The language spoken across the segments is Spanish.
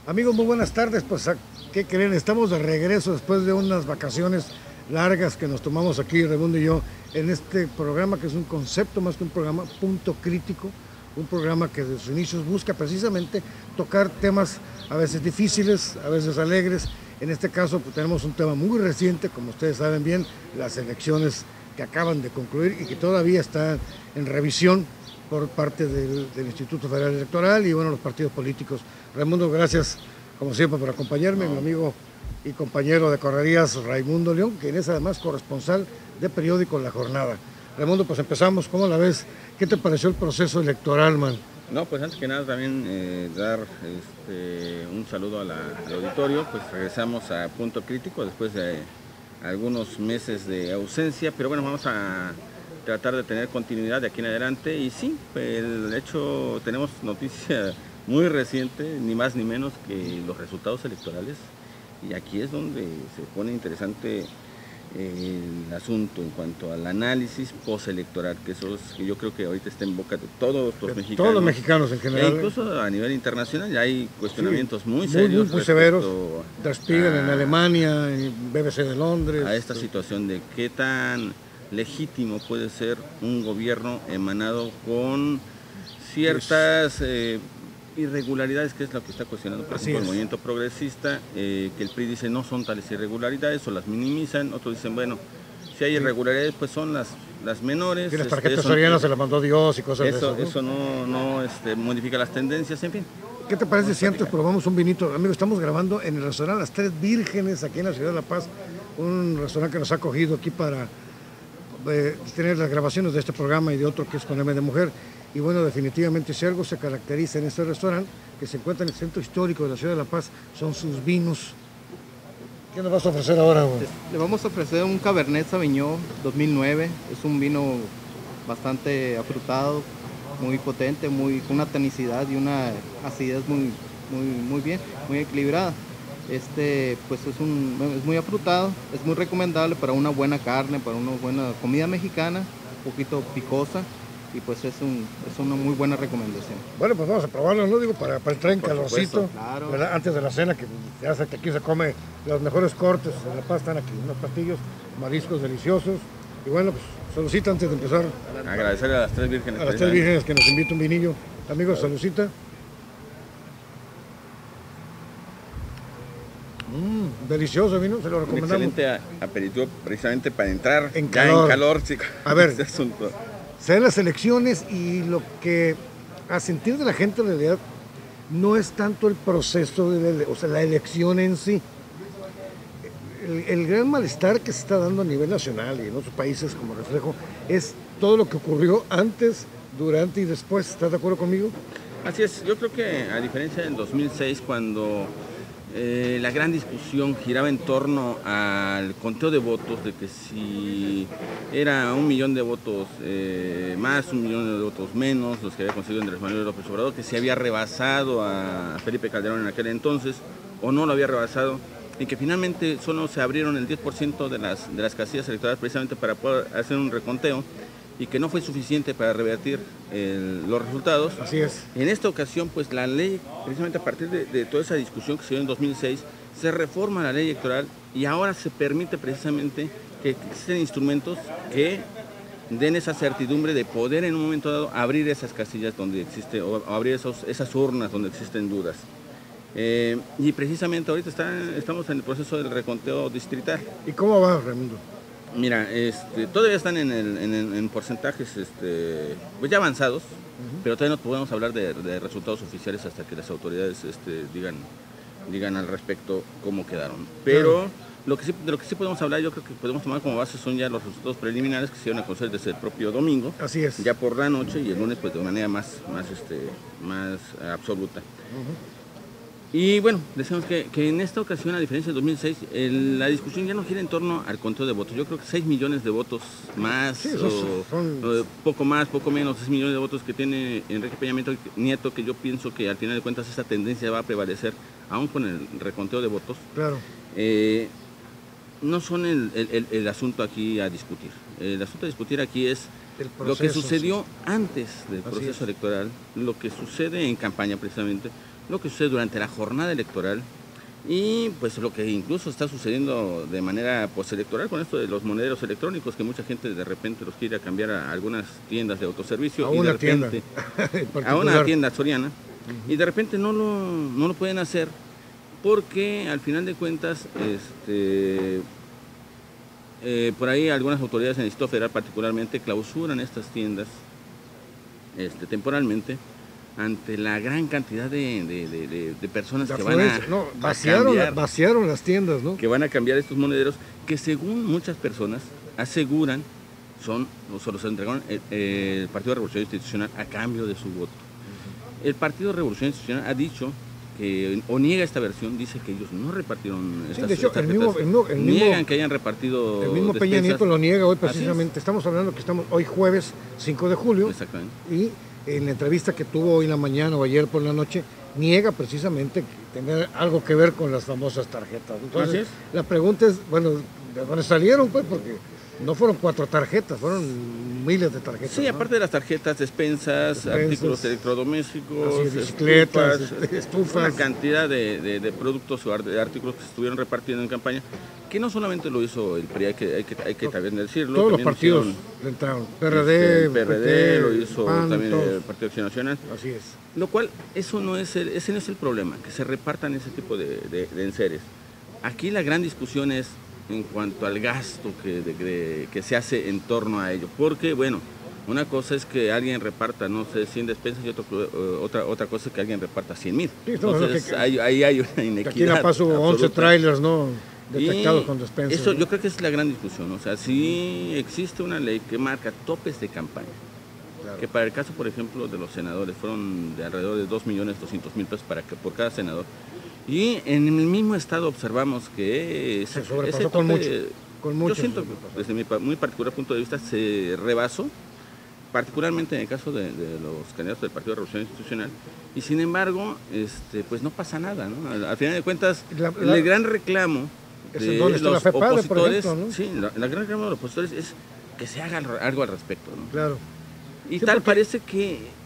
Amigos, muy buenas tardes. Pues, ¿qué creen? Estamos de regreso después de unas vacaciones largas que nos tomamos aquí, Raimundo y yo, en este programa que es un concepto más que un programa, Punto Crítico, un programa que desde sus inicios busca precisamente tocar temas a veces difíciles, a veces alegres. En este caso, pues, tenemos un tema muy reciente, como ustedes saben bien, las elecciones que acaban de concluir y que todavía están en revisión por parte del Instituto Federal Electoral y bueno, los partidos políticos. Raimundo, gracias como siempre por acompañarme, mi amigo y compañero de correrías Raimundo León, quien es además corresponsal de periódico La Jornada. Raimundo, pues empezamos, ¿cómo la ves? ¿Qué te pareció el proceso electoral, man? No, pues antes que nada también dar un saludo al auditorio, pues regresamos a Punto Crítico después de algunos meses de ausencia, pero bueno, vamos a tratar de tener continuidad de aquí en adelante y sí, el hecho, tenemos noticia muy reciente, ni más ni menos que los resultados electorales y aquí es donde se pone interesante el asunto en cuanto al análisis postelectoral, que eso es, yo creo que ahorita está en boca de todos los mexicanos. Todos los mexicanos en general. E incluso a nivel internacional ya hay cuestionamientos muy serios. Muy severos. Der Spiegel en Alemania, BBC de Londres. A esta situación de qué tan legítimo puede ser un gobierno emanado con ciertas irregularidades, que es lo que está cuestionando por ejemplo, el movimiento progresista, que el PRI dice no son tales irregularidades o las minimizan, otros dicen bueno, si hay irregularidades pues son las menores. Y las tarjetas sorianas se las mandó Dios y cosas de eso. Eso no modifica las tendencias, en fin. ¿Qué te parece si antes probamos un vinito? Amigo, estamos grabando en el restaurante Las Tres Vírgenes, aquí en la ciudad de La Paz, un restaurante que nos ha acogido aquí para tener las grabaciones de este programa y de otro que es con M de Mujer. Y bueno, definitivamente si algo se caracteriza en este restaurante, que se encuentra en el centro histórico de la ciudad de La Paz, son sus vinos. ¿Qué nos vas a ofrecer ahora, güey? Le vamos a ofrecer un Cabernet Sauvignon 2009. Es un vino bastante afrutado, muy potente, con una tanicidad y una acidez muy bien, muy equilibrada. Pues es muy afrutado, es muy recomendable para una buena carne, para una buena comida mexicana, un poquito picosa. Y pues es una muy buena recomendación. Bueno, pues vamos a probarlo, ¿no? Digo, para entrar en calorcito, claro. ¿verdad? Antes de la cena, que ya sé que aquí se come los mejores cortes de La Paz, están aquí unos platillos, mariscos deliciosos. Y bueno, pues saludcita antes de empezar. Agradecerle a las Tres Vírgenes. A las Tres Vírgenes que nos invita un vinillo. Amigos, saludcita. Delicioso vino, se lo recomendamos. Un excelente aperitivo precisamente para entrar en calor. Chico, a ver, este asunto. Se dan las elecciones y lo que a sentir de la gente en realidad no es tanto el proceso, o sea, la elección en sí. El gran malestar que se está dando a nivel nacional y en otros países como reflejo es todo lo que ocurrió antes, durante y después. ¿Estás de acuerdo conmigo? Así es, yo creo que a diferencia del 2006 cuando la gran discusión giraba en torno al conteo de votos, de que si era 1 millón de votos más, 1 millón de votos menos, los que había conseguido Andrés Manuel López Obrador, que si había rebasado a Felipe Calderón en aquel entonces o no lo había rebasado, y que finalmente solo se abrieron el 10% de las casillas electorales precisamente para poder hacer un reconteo, y que no fue suficiente para revertir los resultados. Así es. En esta ocasión, pues la ley, precisamente a partir de toda esa discusión que se dio en 2006, se reforma la ley electoral y ahora se permite precisamente que existen instrumentos que den esa certidumbre de poder en un momento dado abrir esas casillas donde existe, o abrir esas urnas donde existen dudas. Y precisamente ahorita estamos en el proceso del reconteo distrital. ¿Y cómo va, Raimundo? Mira, todavía están en porcentajes pues ya avanzados, pero todavía no podemos hablar de resultados oficiales hasta que las autoridades digan al respecto cómo quedaron. Pero de lo que sí podemos hablar, yo creo que podemos tomar como base son ya los resultados preliminares que se dieron a conocer desde el propio domingo. Así es. Ya por la noche y el lunes pues de manera más absoluta. Y bueno, decimos que en esta ocasión, a diferencia del 2006, la discusión ya no gira en torno al conteo de votos. Yo creo que 6 millones de votos más, sí, poco más, poco menos, 6 millones de votos que tiene Enrique Peña Nieto, que yo pienso que al final de cuentas esta tendencia va a prevalecer, aún con el reconteo de votos. Claro. No son el asunto aquí a discutir. El asunto a discutir aquí es proceso, lo que sucedió antes del proceso electoral, lo que sucede en campaña precisamente, lo que sucede durante la jornada electoral y pues lo que incluso está sucediendo de manera postelectoral con esto de los monederos electrónicos, que mucha gente de repente los quiere cambiar a algunas tiendas de autoservicio a y una de repente tienda a una tienda soriana y de repente no lo pueden hacer porque al final de cuentas por ahí algunas autoridades en el Distrito Federal particularmente clausuran estas tiendas temporalmente ante la gran cantidad de personas que van a, vaciaron las tiendas, ¿no? Que van a cambiar estos monederos que según muchas personas aseguran se los entregaron el Partido de Revolución Institucional a cambio de su voto. El Partido de Revolución Institucional ha dicho que, o niega esta versión, dice que ellos no repartieron estas de hecho, niegan que hayan repartido el mismo despensas. Peña Nieto lo niega hoy precisamente. Estamos hablando que estamos hoy jueves 5 de julio. Exactamente. Y en la entrevista que tuvo hoy en la mañana o ayer por la noche, niega precisamente tener algo que ver con las famosas tarjetas. Entonces, la pregunta es, bueno, ¿de dónde salieron? Pues porque no fueron 4 tarjetas, fueron miles de tarjetas. Sí, aparte de las tarjetas, despensas, artículos electrodomésticos, bicicletas, estufas. Una cantidad de productos o de artículos que se estuvieron repartiendo en campaña, que no solamente lo hizo el PRI, hay que también decirlo. Todos los partidos le entraron. PRD, PRD lo hizo PAN, también todos. el Partido Acción Nacional. Así es. Lo cual, ese no es el problema, que se repartan ese tipo de enseres. Aquí la gran discusión es en cuanto al gasto que se hace en torno a ello. Porque, bueno, una cosa es que alguien reparta, no sé, 100 despensas y otra cosa es que alguien reparta 100,000. Sí, entonces, ahí hay una inequidad. Aquí en La Paz hubo 11 trailers, ¿no?, detectados con despensas. Eso, ¿no? Yo creo que es la gran discusión. O sea, sí existe una ley que marca topes de campaña. Claro. Que para el caso, por ejemplo, de los senadores, fueron de alrededor de 2.200.000 pesos por cada senador. Y en el mismo estado observamos que se sobrepasó con mucho. Yo siento que desde mi muy particular punto de vista se rebasó, particularmente en el caso de los candidatos del Partido de Revolución Institucional, y sin embargo, pues no pasa nada, ¿no? Al final de cuentas, el gran reclamo de los opositores, ¿no? Sí, la gran reclamo de los opositores es que se haga algo al respecto, ¿no? Claro. Y sí, tal parece que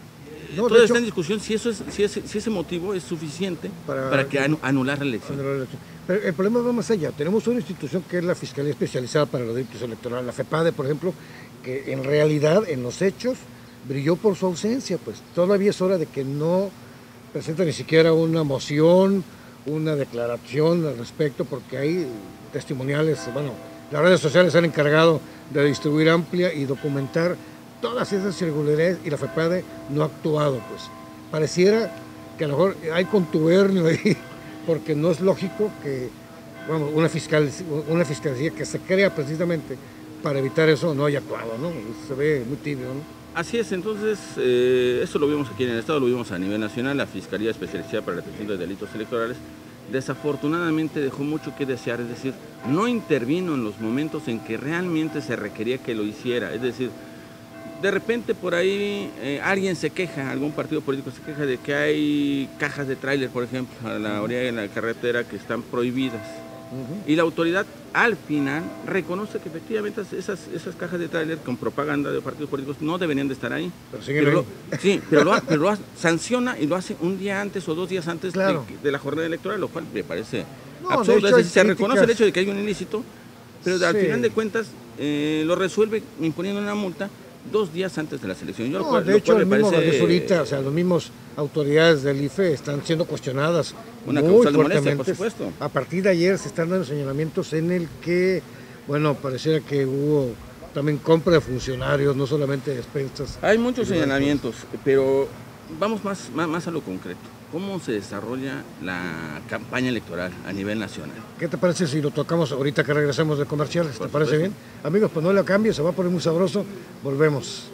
todo está en discusión si ese motivo es suficiente para que anular la elección. Pero el problema va más allá. Tenemos una institución que es la Fiscalía Especializada para los Delitos Electorales, la FEPADE, por ejemplo, que en realidad, en los hechos, brilló por su ausencia. Pues todavía es hora de que no presente ni siquiera una moción, una declaración al respecto, porque hay testimoniales, bueno, las redes sociales se han encargado de distribuir amplia y documentar todas esas irregularidades y la FEPADE no ha actuado. Pues pareciera que a lo mejor hay contubernio ahí, porque no es lógico que una fiscalía que se crea precisamente para evitar eso no haya actuado, ¿no? Se ve muy tibio, ¿no? Así es, entonces, eso lo vimos aquí en el Estado, lo vimos a nivel nacional. La Fiscalía Especializada para la Atención de Delitos Electorales desafortunadamente dejó mucho que desear, es decir, no intervino en los momentos en que realmente se requería que lo hiciera, es decir, de repente por ahí alguien se queja, algún partido político se queja de que hay cajas de tráiler, por ejemplo, a la orilla de la carretera que están prohibidas. Y la autoridad al final reconoce que efectivamente esas cajas de tráiler con propaganda de partidos políticos no deberían de estar ahí. Pero lo sanciona y lo hace un día antes o 2 días antes de la jornada electoral, lo cual me parece absurdo. Es decir, se reconoce el hecho de que hay un ilícito, pero al final de cuentas lo resuelve imponiendo una multa 2 días antes de la selección. De hecho, el mismo ahorita, o sea, los mismos autoridades del IFE están siendo cuestionadas muy fuertemente. Molestia, por supuesto. A partir de ayer se están dando señalamientos en el que, bueno, pareciera que hubo también compra de funcionarios, no solamente despensas. Hay muchos señalamientos, pero vamos más a lo concreto. ¿Cómo se desarrolla la campaña electoral a nivel nacional? ¿Qué te parece si lo tocamos ahorita que regresemos de comerciales? ¿Te parece bien? Amigos, pues no le cambie, se va a poner muy sabroso. Volvemos.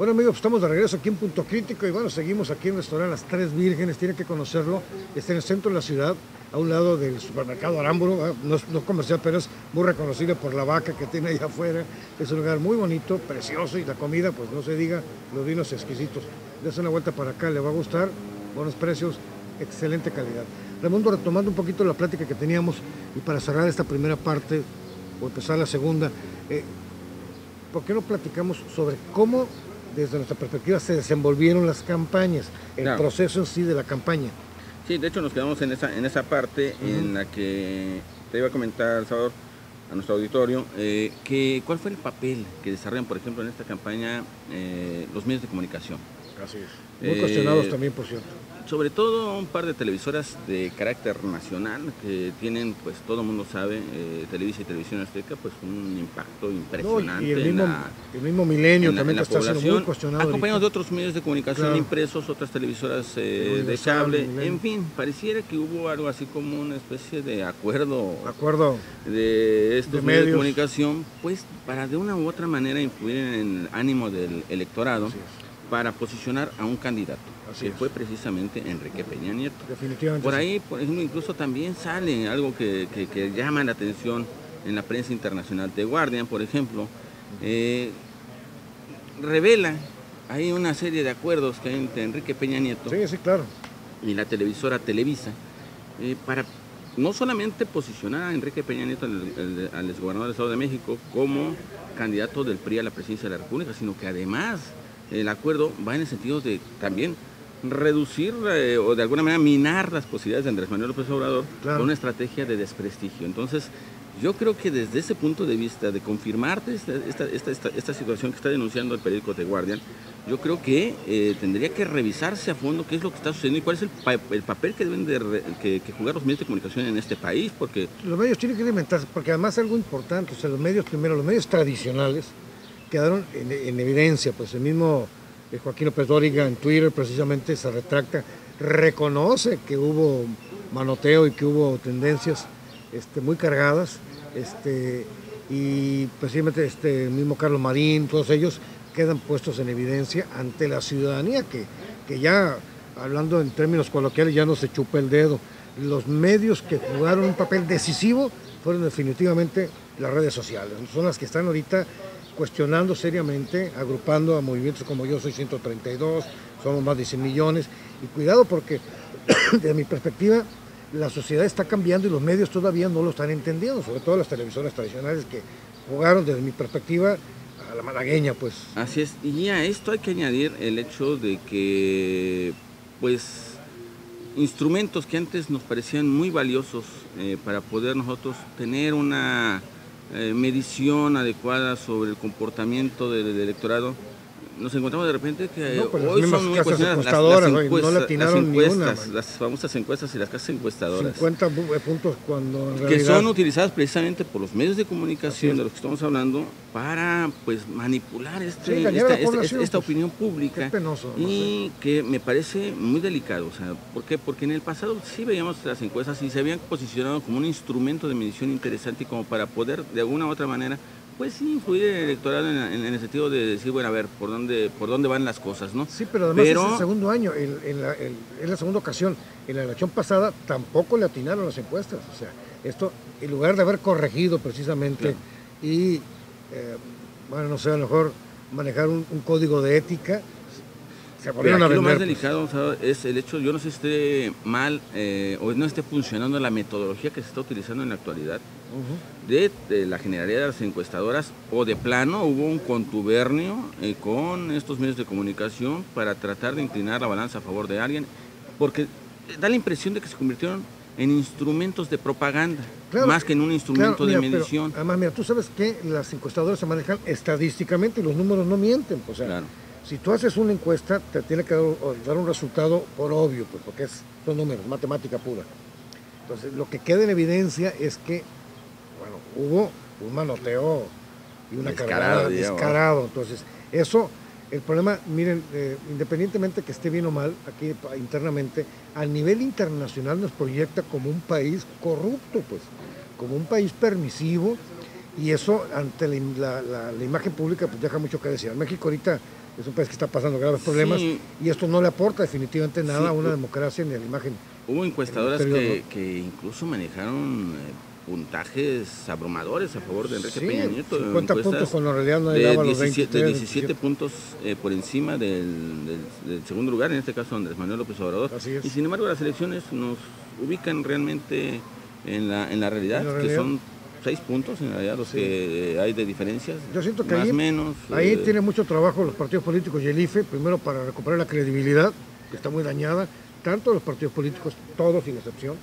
Bueno, amigos, pues estamos de regreso aquí en Punto Crítico y bueno, seguimos aquí en el restaurante Las Tres Vírgenes, tienen que conocerlo, está en el centro de la ciudad, a un lado del supermercado Arámburo, no es comercial, pero es muy reconocido por la vaca que tiene allá afuera, es un lugar muy bonito, precioso y la comida, pues no se diga, los vinos exquisitos. Dese una vuelta para acá, le va a gustar, buenos precios, excelente calidad. Raimundo, retomando un poquito la plática que teníamos y para cerrar esta primera parte o empezar la segunda, ¿por qué no platicamos sobre cómo desde nuestra perspectiva se desenvolvieron las campañas, el proceso en sí de la campaña? Sí, de hecho nos quedamos en esa parte en la que te iba a comentar, Salvador, a nuestro auditorio, cuál fue el papel que desarrollan, por ejemplo, en esta campaña los medios de comunicación. Así es. Muy cuestionados también, por cierto. Sobre todo un par de televisoras de carácter nacional que tienen, pues todo el mundo sabe, Televisa y Televisión Azteca, pues un impacto impresionante. No, y el mismo Milenio también en está siendo muy cuestionado. Acompañados de otros medios de comunicación impresos, otras televisoras de cable, en fin, pareciera que hubo algo así como una especie de acuerdo de estos medios de comunicación, pues para de una u otra manera influir en el ánimo del electorado para posicionar a un candidato. Que fue precisamente Enrique Peña Nieto. Definitivamente. Por ahí, por ejemplo, incluso también sale algo que llama la atención en la prensa internacional. The Guardian, por ejemplo, revela hay una serie de acuerdos que hay entre Enrique Peña Nieto claro. y la televisora Televisa para no solamente posicionar a Enrique Peña Nieto, al exgobernador del Estado de México, como candidato del PRI a la presidencia de la República, sino que además el acuerdo va en el sentido de también reducir o de alguna manera minar las posibilidades de Andrés Manuel López Obrador con una estrategia de desprestigio. Entonces, yo creo que desde ese punto de vista de confirmarte esta situación que está denunciando el periódico The Guardian, yo creo que tendría que revisarse a fondo qué es lo que está sucediendo y cuál es el papel que deben que jugar los medios de comunicación en este país, porque los medios tienen que alimentarse, porque además algo importante, o sea, los medios tradicionales quedaron en evidencia, pues el mismo Joaquín López Dóriga en Twitter precisamente se retracta, reconoce que hubo manoteo y que hubo tendencias muy cargadas, y precisamente el mismo Carlos Marín, todos ellos quedan puestos en evidencia ante la ciudadanía que ya, hablando en términos coloquiales, ya no se chupa el dedo. Los medios que jugaron un papel decisivo fueron definitivamente las redes sociales, son las que están ahorita cuestionando seriamente, agrupando a movimientos como Yo Soy 132, somos más de 100 millones, y cuidado porque desde mi perspectiva la sociedad está cambiando y los medios todavía no lo están entendiendo, sobre todo las televisoras tradicionales que jugaron desde mi perspectiva a la malagueña, pues. Así es, y a esto hay que añadir el hecho de que, pues, instrumentos que antes nos parecían muy valiosos para poder nosotros tener una medición adecuada sobre el comportamiento del electorado, nos encontramos de repente que hoy son muy cuestionadas las famosas encuestas y las casas encuestadoras. 50 puntos cuando en realidad, que son utilizadas precisamente por los medios de comunicación de los que estamos hablando para pues manipular esta opinión pública. Qué penoso, y que me parece muy delicado. O sea, ¿por qué? Porque en el pasado sí veíamos las encuestas y se habían posicionado como un instrumento de medición interesante y como para poder de alguna u otra manera pues sí influir el electorado en el sentido de decir, bueno, a ver, por dónde van las cosas, ¿no? Sí, pero además es el segundo año, es la segunda ocasión. En la elección pasada tampoco le atinaron las encuestas. O sea, esto, en lugar de haber corregido precisamente y, bueno, no sé, a lo mejor manejar un código de ética, se volvieron a vender. Lo más delicado, o sea, es el hecho, yo no sé si esté mal o no esté funcionando la metodología que se está utilizando en la actualidad, de la generalidad de las encuestadoras, o de plano hubo un contubernio con estos medios de comunicación para tratar de inclinar la balanza a favor de alguien, porque da la impresión de que se convirtieron en instrumentos de propaganda, más que en un instrumento de medición. Pero, además, mira, tú sabes que las encuestadoras se manejan estadísticamente y los números no mienten, o sea, si tú haces una encuesta te tiene que dar un resultado por obvio, pues, porque son números, matemática pura. Entonces, lo que queda en evidencia es que hubo un manoteo y una cargada descarado. Entonces, eso, el problema, miren, independientemente que esté bien o mal, aquí internamente, a nivel internacional nos proyecta como un país corrupto, pues, como un país permisivo, y eso ante la imagen pública pues deja mucho que decir. México ahorita es un país que está pasando graves problemas, Sí. y esto no le aporta definitivamente nada Sí, a una democracia ni a la imagen. Hubo encuestadoras Exterior, ¿no? que incluso manejaron puntajes abrumadores a favor de Enrique Sí, Peña Nieto. 50 encuestas puntos cuando en realidad no de llegaba a los 17, 23, 17 puntos por encima del segundo lugar, en este caso Andrés Manuel López Obrador. Así es. Y sin embargo las elecciones nos ubican realmente en la realidad, En la que realidad. son 6 puntos en realidad los Sí. que hay de diferencias. Yo siento que más ahí, menos. ahí tiene mucho trabajo los partidos políticos y el IFE, primero para recuperar la credibilidad, que está muy dañada, tanto de los partidos políticos, todos sin excepción,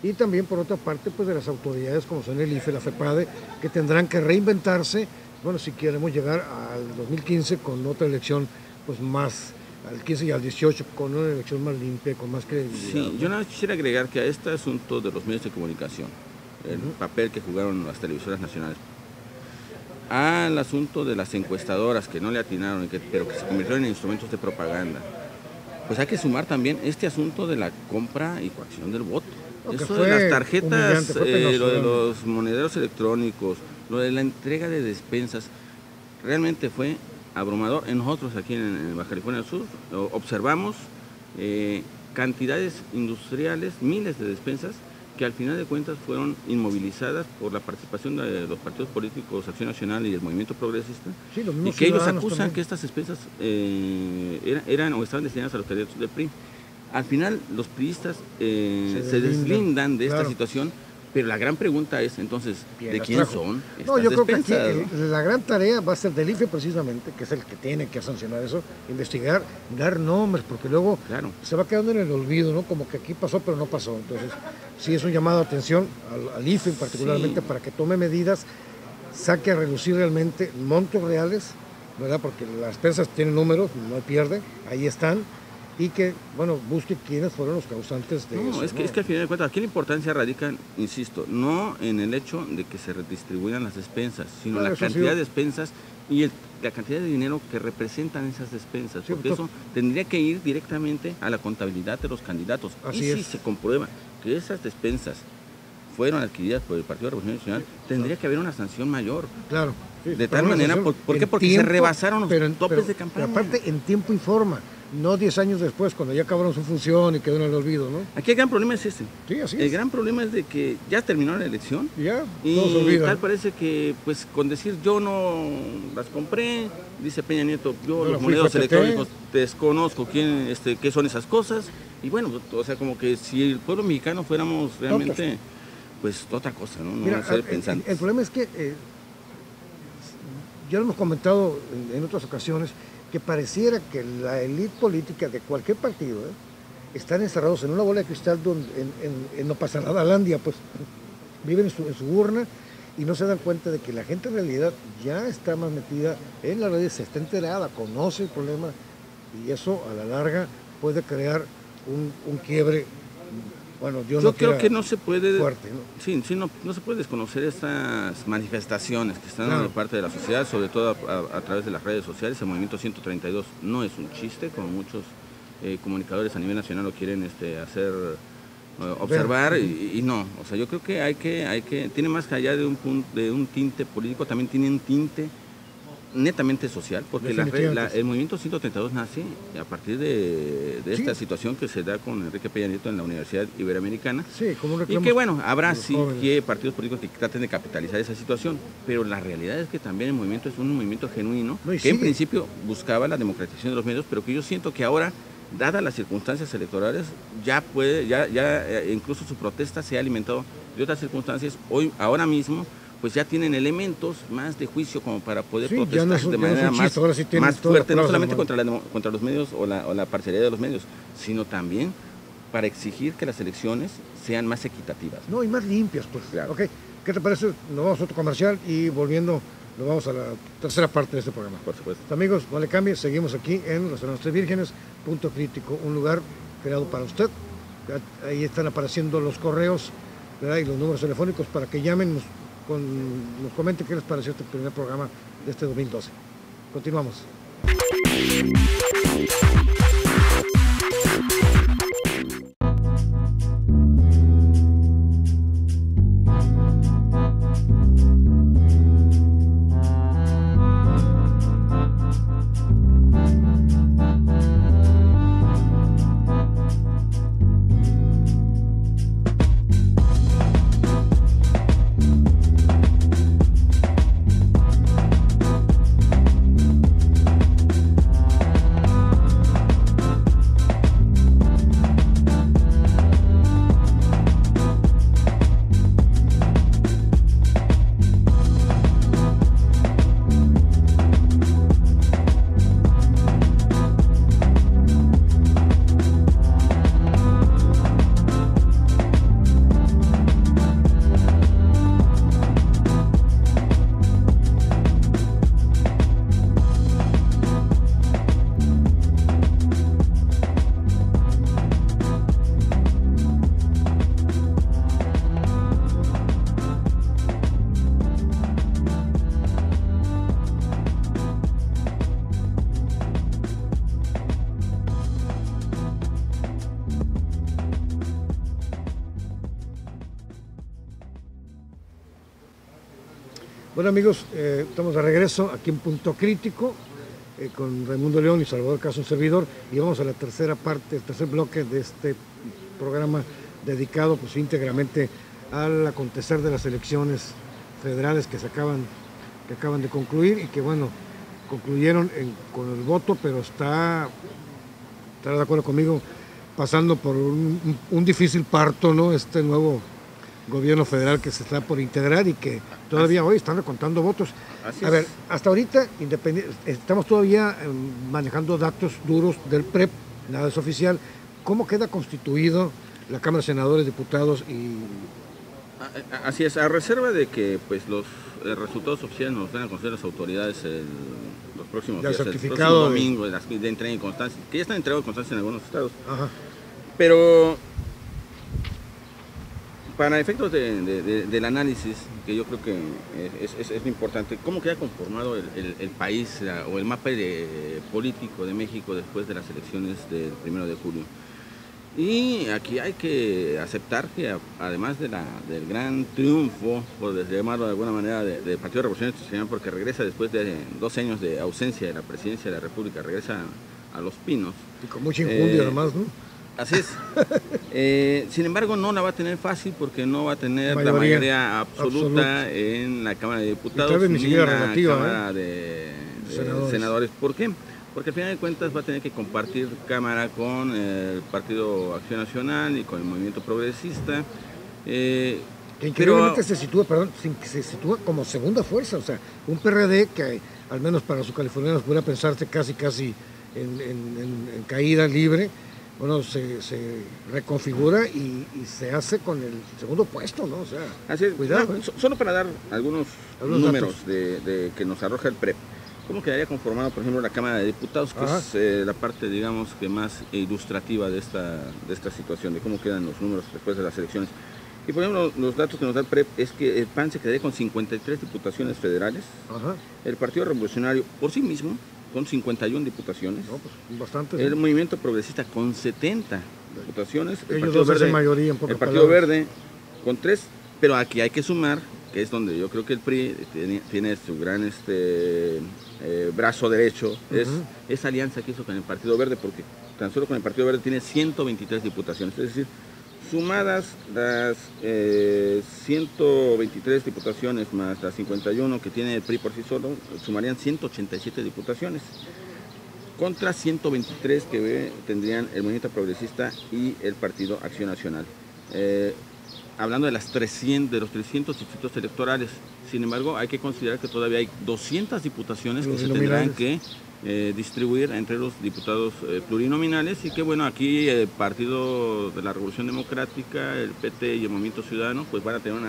y también por otra parte pues de las autoridades como son el IFE, la FEPADE, que tendrán que reinventarse, bueno, si queremos llegar al 2015 con otra elección pues más, al 15 y al 18, con una elección más limpia, con más credibilidad. Sí, ¿no? yo nada más quisiera agregar que a este asunto de los medios de comunicación, el papel que jugaron las televisoras nacionales, al asunto de las encuestadoras que no le atinaron, pero que se convirtieron en instrumentos de propaganda, pues hay que sumar también este asunto de la compra y coacción del voto. No, que Eso fue de las tarjetas, humillante, fue penoso, lo de realmente. los monederos electrónicos, lo de la entrega de despensas, realmente fue abrumador. Nosotros aquí en Baja California Sur observamos cantidades industriales, miles de despensas, que al final de cuentas fueron inmovilizadas por la participación de los partidos políticos Acción Nacional y el Movimiento Progresista, Sí, los y mismos que ellos ciudadanos acusan también. que estas despensas eran o estaban destinadas a los candidatos del PRI. Al final los priistas se deslindan de esta claro. situación, pero la gran pregunta es entonces, ¿Quién ¿de las quién trajo? son estas No, yo creo que aquí despensas, no? la gran tarea va a ser del IFE precisamente, que es el que tiene que sancionar eso, investigar, dar nombres, porque luego Claro. se va quedando en el olvido, ¿no? Como que aquí pasó, pero no pasó. Entonces, sí es un llamado de atención al IFE particularmente Sí. para que tome medidas, saque a relucir realmente montos reales, ¿verdad? Porque las despensas tienen números, no hay pierde, ahí están, y que, bueno, busque quiénes fueron los causantes de No, eso. es que al final de cuentas, aquí la importancia radica, insisto, no en el hecho de que se redistribuyan las despensas, sino Claro, la eso sí. cantidad de despensas y la cantidad de dinero que representan esas despensas, Sí, porque eso tendría que ir directamente a la contabilidad de los candidatos. Así y si es. se comprueba que esas despensas fueron adquiridas por el Partido Revolucionario Nacional, tendría que haber una sanción mayor. Claro. sí, De pero tal una manera, sanción ¿por qué? en Porque se rebasaron los topes pero- de campaña. Pero aparte, en tiempo y forma, no 10 años después, cuando ya acabaron su función y quedó en el olvido, ¿no? Aquí el gran problema es este. Sí, así El es. gran problema es de que ya terminó la elección. Y ya, Y todo se olvida. tal parece que, pues, con decir yo no las compré, dice Peña Nieto, yo No, los fui monedos FTT. electrónicos desconozco qué son esas cosas. Y bueno, o sea, como que si el pueblo mexicano fuéramos realmente, pues, otra cosa, ¿no? No Mira, ser el pensantes. problema es que, ya lo hemos comentado en otras ocasiones, que pareciera que la élite política de cualquier partido están encerrados en una bola de cristal donde en no pasa nada, Landia, pues viven en su urna y no se dan cuenta de que la gente en realidad ya está más metida en las redes, se está enterada, conoce el problema y eso a la larga puede crear un quiebre. Bueno, Dios Yo no creo quiera que no se puede, fuerte, ¿no? sí, no se puede desconocer estas manifestaciones que están Claro. de parte de la sociedad, sobre todo a través de las redes sociales. El movimiento 132 no es un chiste, como muchos comunicadores a nivel nacional lo quieren hacer observar, y no. O sea, yo creo que hay que tiene más que allá de un tinte político, también tiene un tinte netamente social, porque Definitivamente. el movimiento 132 nace a partir de esta Sí. situación que se da con Enrique Peña Nieto en la Universidad Iberoamericana. Sí, como un Y reclamo que bueno, habrá de los sí jóvenes. que partidos políticos que traten de capitalizar esa situación, pero la realidad es que también el movimiento es un movimiento genuino, No, y que en sigue. principio buscaba la democratización de los medios, pero que yo siento que ahora, dadas las circunstancias electorales, ya incluso su protesta se ha alimentado de otras circunstancias. Ahora mismo, pues ya tienen elementos más de juicio como para poder Sí, ya protestar no es un- de ya no es un manera chiste, más, ahora sí tienen más todas las fuerte, no pruebas solamente en mano. contra los medios o la parcialidad de los medios, sino también para exigir que las elecciones sean más equitativas. No, y más limpias, pues. Claro. Ok, ¿qué te parece? Nos vamos a otro comercial y volviendo, nos vamos a la tercera parte de este programa. Por supuesto. Amigos, no le cambie, seguimos aquí en Restaurante Tres Vírgenes, Punto Crítico, un lugar creado para usted. Ahí están apareciendo los correos, ¿verdad? Y los números telefónicos para que llamen, nos comenten qué les pareció este primer programa de este 2012. Continuamos. Bueno amigos, estamos de regreso aquí en Punto Crítico con Raimundo León y Salvador Caso, un servidor, y vamos a la tercera parte, el tercer bloque de este programa dedicado pues íntegramente al acontecer de las elecciones federales que acaban de concluir y que bueno, concluyeron con el voto, pero estará de acuerdo conmigo, pasando por un difícil parto, ¿no? Este nuevo gobierno federal que se está por integrar y que todavía hoy están recontando votos. A ver, hasta ahorita estamos todavía manejando datos duros del PREP, nada es oficial. ¿Cómo queda constituido la Cámara de Senadores, Diputados y...? Así es, a reserva de que pues los resultados oficiales nos van a conocer las autoridades los próximos días, el próximo domingo, de entrega en constancia, que ya están entregados en constancia en algunos estados. Ajá. Pero para efectos del análisis, que yo creo que es lo importante, ¿cómo queda conformado el país o el mapa político de México después de las elecciones del 1 de julio? Y aquí hay que aceptar que además del gran triunfo, por llamarlo de alguna manera, del Partido Revolucionario Institucional, porque regresa después de 12 años de ausencia de la presidencia de la República, regresa a Los Pinos. Y con mucha injundia además, ¿no? Así es. Sin embargo, no la va a tener fácil porque no va a tener la mayoría absoluta en la Cámara de Diputados ni en la Cámara de Senadores. ¿Por qué? Porque al final de cuentas va a tener que compartir Cámara con el Partido Acción Nacional y con el Movimiento Progresista. Que increíblemente se sitúa como segunda fuerza, o sea, un PRD que al menos para los californianos pudiera pensarse casi en caída libre. Bueno, se reconfigura y se hace con el segundo puesto, ¿no? O sea, así es, cuidado. Solo para dar algunos números de que nos arroja el PREP. ¿Cómo quedaría conformado, por ejemplo, la Cámara de Diputados, que es la parte, digamos, que más ilustrativa de esta situación, de cómo quedan los números después de las elecciones? Y, por ejemplo, los datos que nos da el PREP es que el PAN se quedaría con 53 diputaciones federales, el Partido Revolucionario por sí mismo con 51 diputaciones, no, pues, bastante, el Movimiento Progresista con 70 diputaciones, el Partido Verde con 3, pero aquí hay que sumar, que es donde yo creo que el PRI tiene su gran brazo derecho, es esa alianza que hizo con el Partido Verde, porque tan solo con el Partido Verde tiene 123 diputaciones, es decir, sumadas las 123 diputaciones más las 51 que tiene el PRI por sí solo, sumarían 187 diputaciones, contra 123 que tendrían el Movimiento Progresista y el Partido Acción Nacional. Hablando de los 300 distritos electorales. Sin embargo, hay que considerar que todavía hay 200 diputaciones que se tendrán que distribuir entre los diputados plurinominales y que bueno, aquí el Partido de la Revolución Democrática, el PT y el Movimiento Ciudadano pues van a tener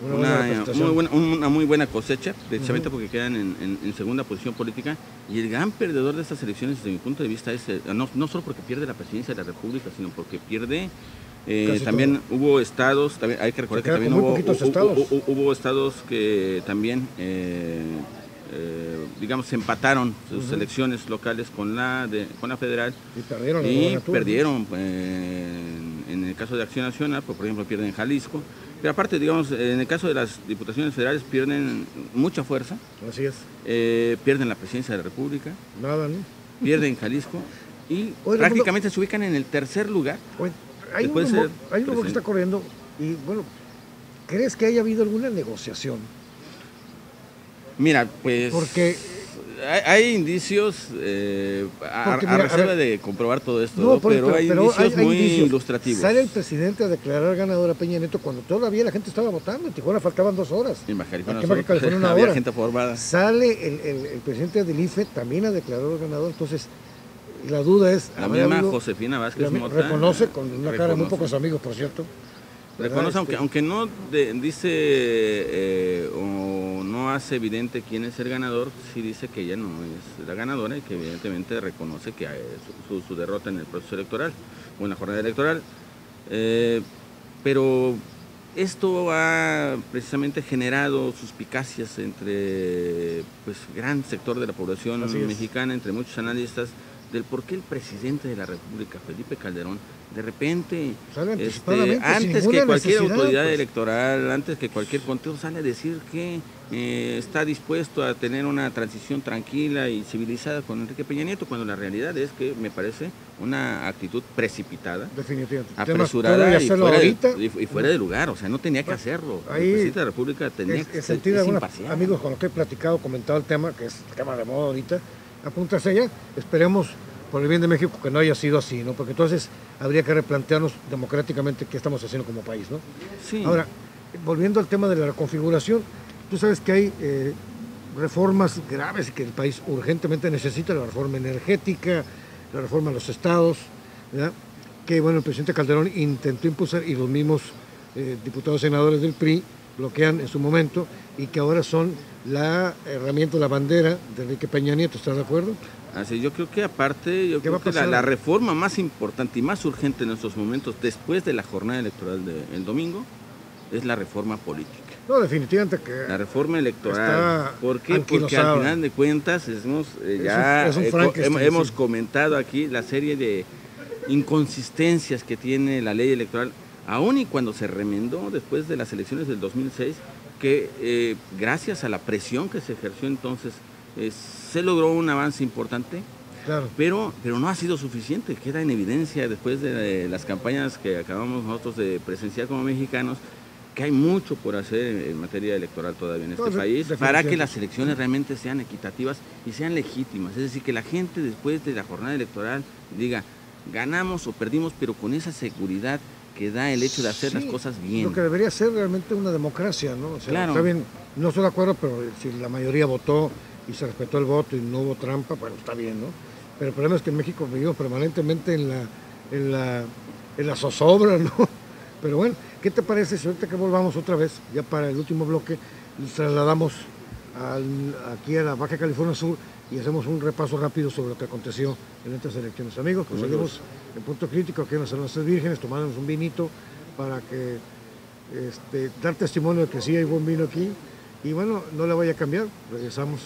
una muy buena cosecha, precisamente porque quedan en segunda posición política, y el gran perdedor de estas elecciones desde mi punto de vista es, no solo porque pierde la presidencia de la República, sino porque pierde también todo. Hubo estados, también hay que recordar que también hubo estados que también digamos se empataron sus elecciones locales con la federal y perdieron en el caso de Acción Nacional, por ejemplo pierden en Jalisco, pero aparte digamos en el caso de las diputaciones federales pierden mucha fuerza. Así es. Pierden la presidencia de la República, nada, ¿no? Pierden Jalisco y prácticamente se ubican en el tercer lugar. Hay un rumor que está corriendo y bueno, ¿crees que haya habido alguna negociación? Mira, pues porque hay indicios a reserva de comprobar todo esto, pero hay indicios muy ilustrativos. Sale el presidente a declarar ganador a Peña Nieto cuando todavía la gente estaba votando. En Tijuana faltaban 2 horas. En Baja California una había hora. Gente formada. Sale el presidente del IFE también a declarar ganador. Entonces, la duda es... La misma Josefina Vázquez Mota reconoce con una cara de muy pocos amigos, por cierto. Reconoce, aunque no dice o no hace evidente quién es el ganador, sí dice que ella no es la ganadora y que evidentemente reconoce que su derrota en el proceso electoral o en la jornada electoral. Pero esto ha precisamente generado suspicacias entre pues gran sector de la población mexicana, entre muchos analistas, del por qué el presidente de la República, Felipe Calderón, de repente, Sale anticipadamente, sin antes ninguna que cualquier necesidad, autoridad pues. electoral, antes que cualquier conteo, sale a decir que está dispuesto a tener una transición tranquila y civilizada con Enrique Peña Nieto, cuando la realidad es que me parece una actitud precipitada, Definitivamente. apresurada y fuera ¿no? de lugar, o sea, no tenía que hacerlo. Ahí, el presidente de la República tenía que ser imparcial. Amigos con los que he platicado, comentado el tema, que es el tema de moda ahorita, apuntarse allá. Esperemos, por el bien de México, que no haya sido así, ¿no? Porque entonces habría que replantearnos democráticamente qué estamos haciendo como país, ¿no? Sí. Ahora, volviendo al tema de la reconfiguración, tú sabes que hay reformas graves que el país urgentemente necesita: la reforma energética, la reforma a los estados, ¿verdad? Que bueno, el presidente Calderón intentó impulsar y los mismos diputados senadores del PRI bloquean en su momento, y que ahora son la herramienta, la bandera de Enrique Peña Nieto. ¿Estás de acuerdo? Así, yo creo que aparte, la reforma más importante y más urgente en estos momentos, después de la jornada electoral del domingo, es la reforma política. No, definitivamente que la reforma electoral. ¿Por qué? Porque al final de cuentas hemos comentado aquí la serie de inconsistencias que tiene la ley electoral, aún y cuando se remendó después de las elecciones del 2006, que gracias a la presión que se ejerció entonces, se logró un avance importante, claro. pero no ha sido suficiente. Queda en evidencia después de las campañas que acabamos nosotros de presenciar como mexicanos, que hay mucho por hacer en materia electoral todavía en este país, para que las elecciones realmente sean equitativas y sean legítimas. Es decir, que la gente después de la jornada electoral diga, ganamos o perdimos, pero con esa seguridad que da el hecho de hacer las cosas bien. Lo que debería ser realmente una democracia, ¿no? O sea, claro. Está bien, no estoy de acuerdo, pero si la mayoría votó y se respetó el voto y no hubo trampa, bueno, está bien, ¿no? Pero el problema es que en México vivimos permanentemente en la zozobra, ¿no? Pero bueno, ¿qué te parece si ahorita que volvamos otra vez, ya para el último bloque, nos trasladamos aquí a la Baja California Sur y hacemos un repaso rápido sobre lo que aconteció en estas elecciones? Amigos, pues seguimos en Punto Crítico aquí en las Cervezas Vírgenes, tomándonos un vinito para que dar testimonio de que sí hay buen vino aquí. Y bueno, no le vaya a cambiar, regresamos.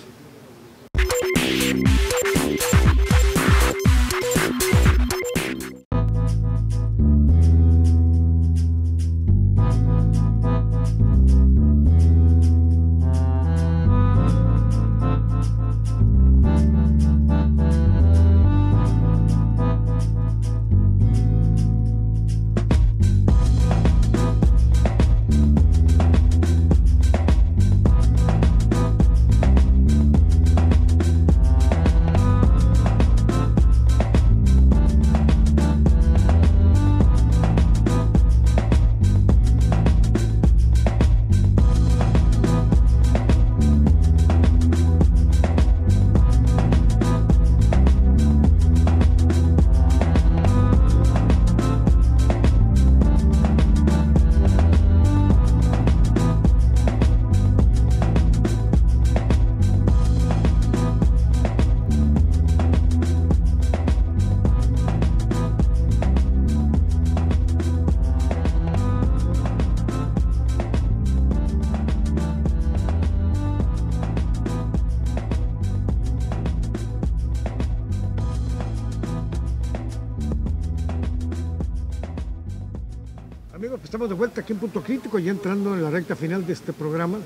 Amigos, pues estamos de vuelta aquí en Punto Crítico, ya entrando en la recta final de este programa.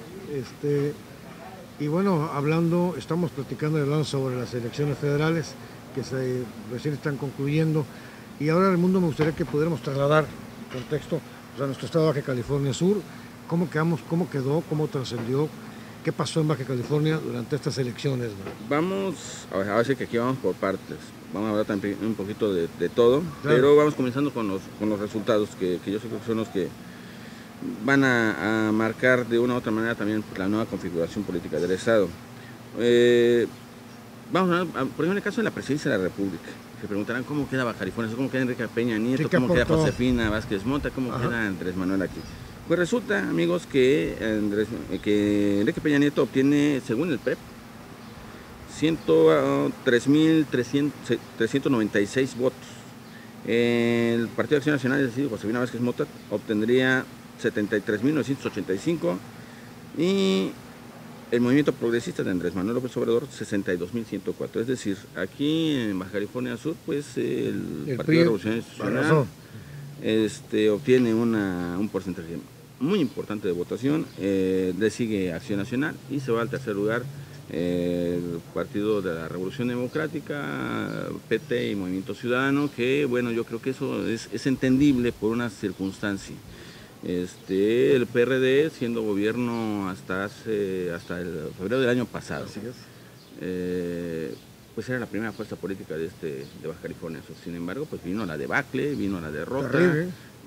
Y bueno, estamos hablando sobre las elecciones federales que recién están concluyendo. Y ahora el mundo me gustaría que pudiéramos trasladar contexto a nuestro estado de Baja California Sur, cómo quedamos, cómo quedó, cómo trascendió, qué pasó en Baja California durante estas elecciones, ¿no? Vamos, a ver que aquí vamos por partes. Vamos a hablar también un poquito de todo, claro. Pero vamos comenzando con los resultados que yo sé que son los que van a marcar de una u otra manera también la nueva configuración política del Estado. Vamos a ver, por ejemplo, en el caso de la presidencia de la República. Se preguntarán cómo queda Baja California, cómo queda Enrique Peña Nieto, cómo queda Josefina Vázquez Mota, cómo queda Andrés Manuel aquí. Pues resulta, amigos, que Enrique Peña Nieto obtiene, según el PREP, 103.396 votos. El Partido de Acción Nacional, es decir, Josefina Vázquez Mota, obtendría 73.985 y El Movimiento Progresista de Andrés Manuel López Obrador, 62.104. Es decir, aquí en Baja California Sur, pues el Partido Revolucionario Institucional obtiene un porcentaje muy importante de votación, le sigue Acción Nacional y se va al tercer lugar el Partido de la Revolución Democrática, PT y Movimiento Ciudadano, que bueno, yo creo que eso es entendible por una circunstancia. El PRD siendo gobierno hasta el febrero del año pasado, pues era la primera fuerza política de Baja California Sur. Sin embargo, pues vino la debacle, vino la derrota,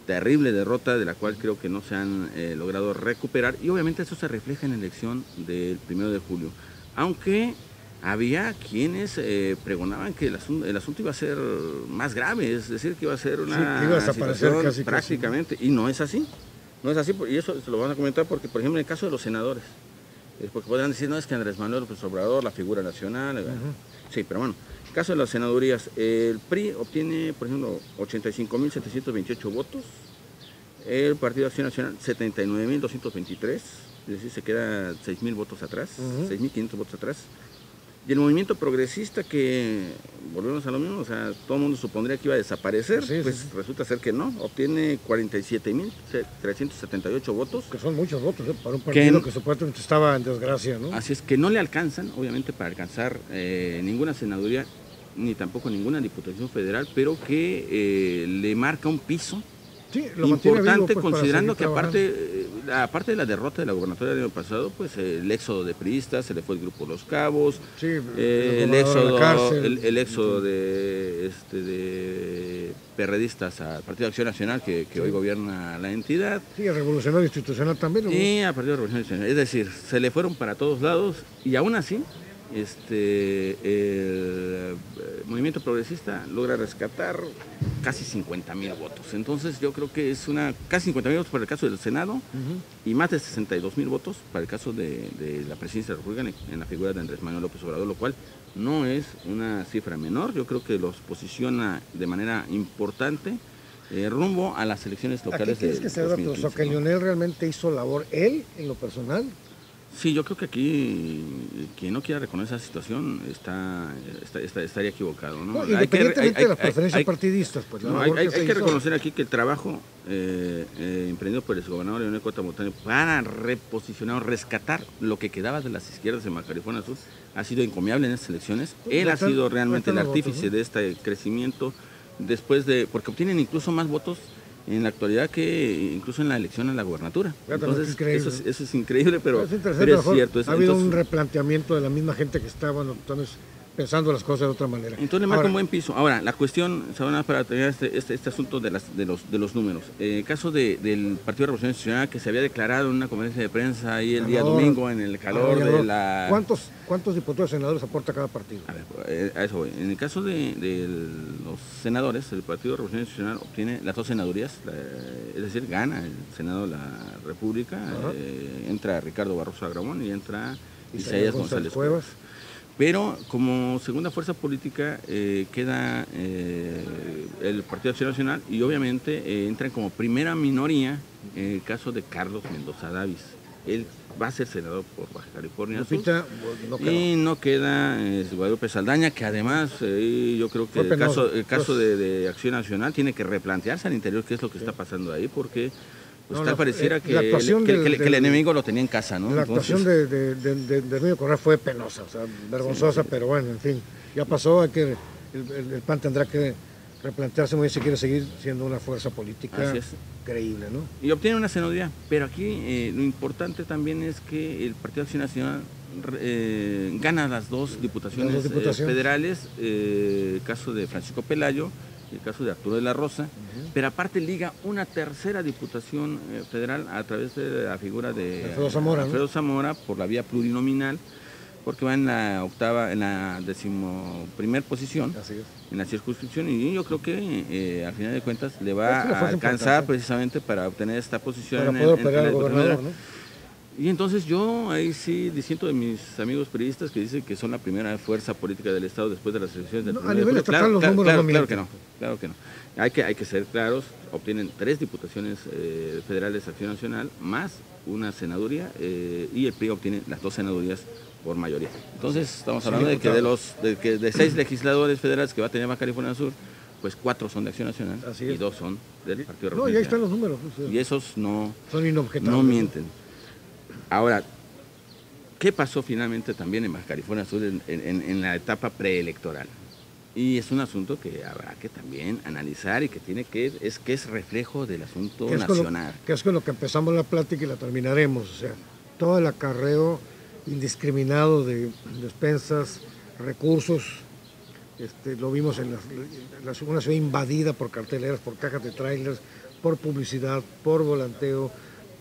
terrible derrota de la cual creo que no se han logrado recuperar, y obviamente eso se refleja en la elección del 1 de julio, aunque había quienes pregonaban que el asunto iba a ser más grave, es decir, que iba a ser una iba a desaparecer casi prácticamente, y no es así. No es así, y eso se lo van a comentar porque, por ejemplo, en el caso de los senadores, porque podrían decir, no, es que Andrés Manuel López Obrador, la figura nacional, sí, pero bueno, en el caso de las senadurías, el PRI obtiene, por ejemplo, 85.728 votos, el Partido de Acción Nacional 79.223, es decir, se queda 6.000 votos atrás, 6.500 votos atrás. Y el Movimiento Progresista, que volvemos a lo mismo, o sea, todo el mundo supondría que iba a desaparecer, resulta ser que no, obtiene 47.378 votos. Que son muchos votos, para un partido que supuestamente estaba en desgracia, ¿no? Así es, que no le alcanzan, obviamente, para alcanzar ninguna senaduría, ni tampoco ninguna diputación federal, pero que le marca un piso importante, vivo, pues, considerando que aparte de la derrota de la gobernatoria del año pasado, pues el éxodo de priistas, se le fue el grupo Los Cabos, el éxodo de perredistas al Partido de Acción Nacional, que hoy gobierna la entidad. Sí, el Revolucionario Institucional también. Y al Partido Revolucionario Institucional. Es decir, se le fueron para todos lados, y aún así el Movimiento Progresista logra rescatar casi 50.000 votos. Entonces yo creo que es casi 50.000 votos para el caso del Senado, y más de 62.000 votos para el caso de la presidencia de la República en la figura de Andrés Manuel López Obrador, lo cual no es una cifra menor. Yo creo que los posiciona de manera importante rumbo a las elecciones locales de 2015. O que Leonel realmente hizo labor, él, en lo personal. Sí, yo creo que aquí quien no quiera reconocer esa situación estaría equivocado, ¿no? Independientemente de las preferencias partidistas, pues. Hay que reconocer aquí que el trabajo emprendido por el exgobernador Leonel Cota Montaño para reposicionar o rescatar lo que quedaba de las izquierdas en Baja California Sur ha sido encomiable en estas elecciones. Él ha sido realmente el artífice de este crecimiento, porque obtienen incluso más votos en la actualidad que incluso en la elección a la gubernatura. Entonces, eso es increíble, pero es cierto. Ha habido un replanteamiento de la misma gente que estaba pensando las cosas de otra manera. Entonces le marca un buen piso. Ahora, la cuestión, para terminar este asunto de los números. El caso del Partido Revolucionario Institucional, que se había declarado en una conferencia de prensa ahí el día domingo, en el calor de la... ¿Cuántos diputados senadores aporta cada partido? A ver, a eso voy. En el caso de los senadores, el Partido Revolucionario Institucional obtiene las 2 senadurías, es decir, gana el Senado de la República, entra Ricardo Barroso Agramón y entra Isaías González Cuevas. Pero como segunda fuerza política queda el Partido de Acción Nacional, y obviamente entran como primera minoría en el caso de Carlos Mendoza Davis. Él va a ser senador por Baja California Sur. Y no queda Guadalupe Saldaña, que además yo creo que el caso de Acción Nacional tiene que replantearse al interior qué es lo que está pasando ahí, porque tal pareciera que el enemigo lo tenía en casa, ¿no? La actuación de Emilio Correa fue penosa, o sea, vergonzosa, pero bueno, en fin, ya pasó. El PAN tendrá que replantearse muy bien si quiere seguir siendo una fuerza política creíble, ¿no? Y obtiene una senaduría, pero aquí lo importante también es que el Partido de Acción Nacional gana las 2 diputaciones federales, el caso de Francisco Pelayo, el caso de Arturo de la Rosa, pero aparte liga una tercera diputación federal a través de la figura de Alfredo Zamora por la vía plurinominal, porque va en la 11ª posición en la circunscripción, y yo creo que al final de cuentas le va a alcanzar precisamente para obtener esta posición. Para poder operar al gobernador, ¿no? Y entonces yo ahí sí disiento de mis amigos periodistas que dicen que son la primera fuerza política del Estado después de las elecciones del 1 a de nivel julio. estatal los números no claro que mienten. no, claro que no. Hay que ser claros, obtienen 3 diputaciones federales de Acción Nacional, más una senaduría, y el PRI obtiene las 2 senadurías por mayoría. Entonces estamos hablando de que de 6 legisladores federales que va a tener Baja California Sur, pues 4 son de Acción Nacional y 2 son del Partido Revolucionario. No, y ahí están los números. O sea, y esos no, son inobjetables. no mienten. Ahora, ¿qué pasó finalmente también en Baja California Sur en la etapa preelectoral? Y es un asunto que habrá que también analizar y que es reflejo del asunto nacional. Que es con lo que empezamos la plática y la terminaremos. O sea, todo el acarreo indiscriminado de despensas, recursos, lo vimos en una ciudad invadida por carteleras, por cajas de trailers, por publicidad, por volanteo,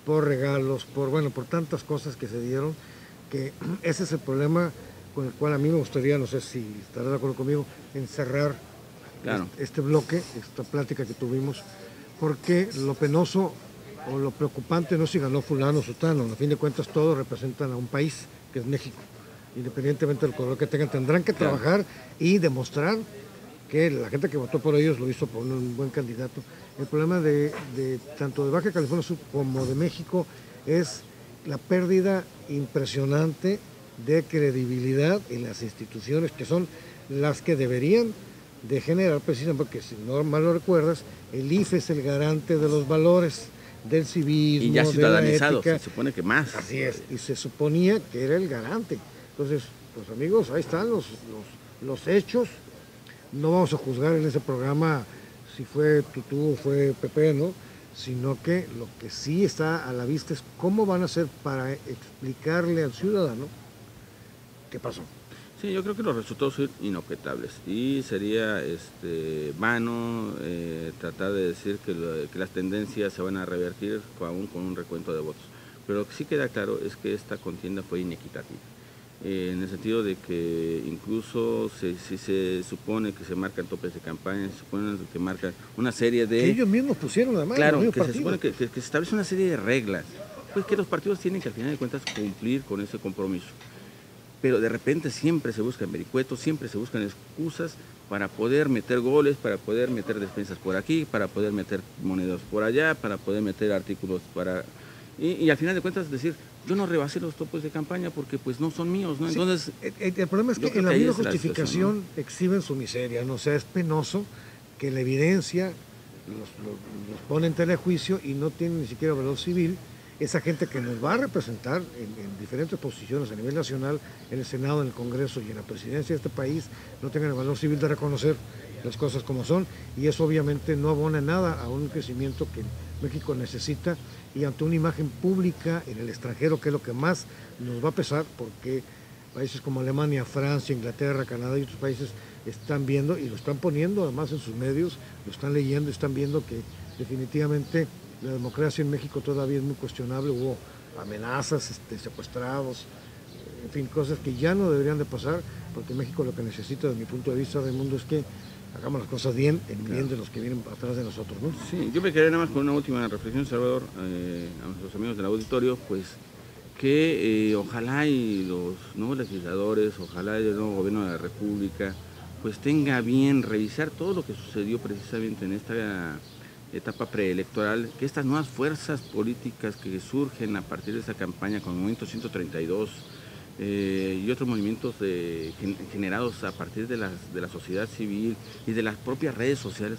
por regalos, por tantas cosas que se dieron, que ese es el problema con el cual a mí me gustaría, no sé si estarás de acuerdo conmigo, encerrar este bloque, esta plática que tuvimos, porque lo penoso o lo preocupante no es si ganó fulano o sutano, a fin de cuentas todos representan a un país, que es México, independientemente del color que tengan, tendrán que trabajar y demostrar que la gente que votó por ellos lo hizo por un buen candidato. El problema de tanto de Baja California Sur como de México es la pérdida impresionante de credibilidad en las instituciones, que son las que deberían de generar, precisamente porque si no mal lo recuerdas, el IFE es el garante de los valores, del civismo, y ya ciudadanizado, de la ética. se supone que más. Así es, y se suponía que era el garante. Entonces, pues amigos, ahí están los hechos. No vamos a juzgar en ese programa si fue Tutú o fue Pepe, ¿no? Sino que lo que sí está a la vista es cómo van a hacer para explicarle al ciudadano qué pasó. Sí, yo creo que los resultados son inobjetables y sería vano tratar de decir que las tendencias se van a revertir aún con un recuento de votos. Pero lo que sí queda claro es que esta contienda fue inequitativa. En el sentido de que incluso si se supone que se marcan topes de campaña, se supone que marcan una serie de... Que ellos mismos pusieron además. Claro, que se supone que se establece una serie de reglas, pues que los partidos tienen que al final de cuentas cumplir con ese compromiso. Pero de repente siempre se buscan vericuetos, siempre se buscan excusas para poder meter goles, para poder meter despensas por aquí, para poder meter monedas por allá, para poder meter artículos para... Y al final de cuentas decir, yo no rebasé los topos de campaña porque pues no son míos, ¿no? Sí, entonces... el problema es que en la misma justificación, ¿no?, exhiben su miseria, ¿no? O sea, es penoso que la evidencia los pone en telejuicio y no tienen ni siquiera valor civil. Esa gente que nos va a representar en diferentes posiciones a nivel nacional, en el Senado, en el Congreso y en la presidencia de este país, no tengan el valor civil de reconocer las cosas como son, y eso obviamente no abona nada a un crecimiento que México necesita, y ante una imagen pública en el extranjero, que es lo que más nos va a pesar, porque países como Alemania, Francia, Inglaterra, Canadá y otros países están viendo y lo están poniendo además en sus medios, lo están leyendo, están viendo que definitivamente la democracia en México todavía es muy cuestionable, hubo amenazas, secuestrados, en fin, cosas que ya no deberían de pasar, porque México lo que necesita, desde mi punto de vista del mundo, es que hagamos las cosas bien, en bien de los que vienen atrás de nosotros, ¿no? Sí, yo me quedaría nada más con una última reflexión, Salvador, a nuestros amigos del auditorio, pues que ojalá y los nuevos legisladores, ojalá y el nuevo gobierno de la República, pues tenga bien revisar todo lo que sucedió precisamente en esta etapa preelectoral, que estas nuevas fuerzas políticas que surgen a partir de esta campaña con el Movimiento 132 y otros movimientos generados a partir de la sociedad civil y de las propias redes sociales,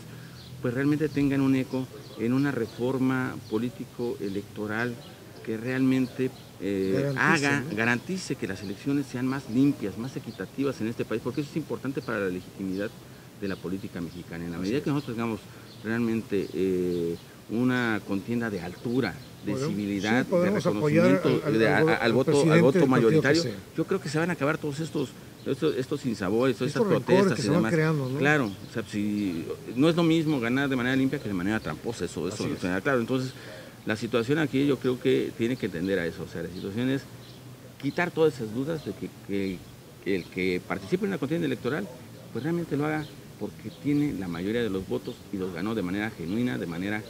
pues realmente tengan un eco en una reforma político-electoral que realmente garantice que las elecciones sean más limpias, más equitativas en este país, porque eso es importante para la legitimidad de la política mexicana. En la medida que nosotros tengamos realmente una contienda de altura, de civilidad, de reconocimiento al voto mayoritario, yo creo que se van a acabar todos estos sinsabores, todas estas protestas y demás. Creando, ¿no? Claro, o sea, no es lo mismo ganar de manera limpia que de manera tramposa, eso claro. Entonces, la situación aquí yo creo que tiene que entender a eso, o sea, la situación es quitar todas esas dudas de que el que participe en una contienda electoral, pues realmente lo haga porque tiene la mayoría de los votos y los ganó de manera genuina, de manera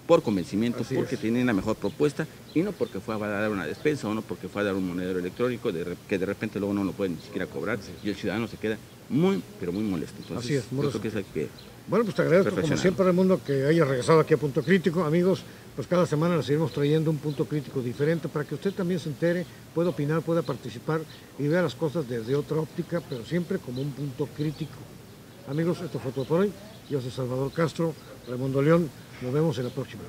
por convencimiento, Así porque es. tienen la mejor propuesta y no porque fue a dar una despensa o no porque fue a dar un monedero electrónico que de repente luego no lo pueden ni siquiera cobrar y el ciudadano se queda muy, pero muy molesto. Entonces, Así es, yo creo que es el que... Bueno, pues te agradezco como Perfeccionado. siempre, Raimundo, que hayas regresado aquí a Punto Crítico. Amigos, pues cada semana les seguimos trayendo un punto crítico diferente para que usted también se entere, pueda opinar, pueda participar y vea las cosas desde otra óptica, pero siempre como un punto crítico. Amigos, esto fue todo por hoy. Yo soy Salvador Castro, Raimundo León. Nos vemos en la próxima.